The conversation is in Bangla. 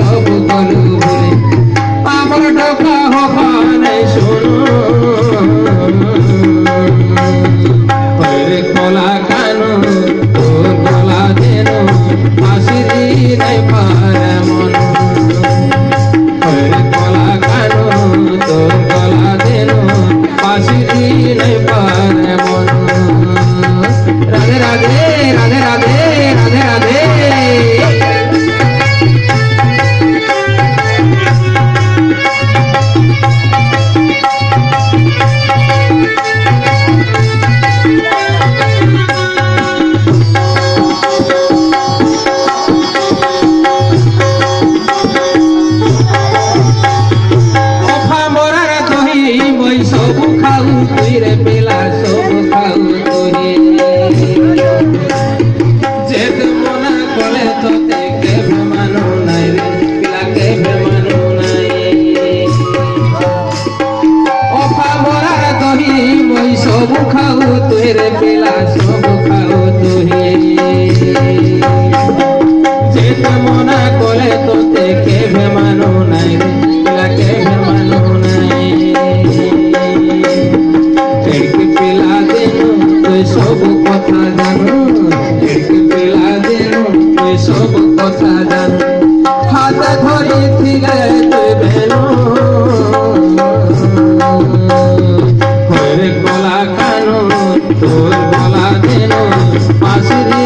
সব কলু ভুলে আমার ঢোকা হবানে শোনো রে কলা কানো তোর গলা যেন ফাঁসি নাই পারে মন রে কলা কানো তোর গলা যেন ফাঁসি নাই পারে মন রাধে রাধে রাধে রাধে রাধে রাধে সব খাও তুই রে পেলা সব খাও তুই যেত মনা করে তোতে কেবে মানো নাই রে পিলা কেবে মানো নাই অফা মরার দহি মই সব খাও তুই রে পেলা সব খাও তুই যেত মনা করে তোতে কেবে মানো নাই রে পিলা কেবে মানো নাই পিলা দেন তুই সব কথা জানো পিলা দেন তুই সব কথা জানো হাত ধরিছিলে তুই বেনো হরে গলা কানো তোর গলা দেন পাশরি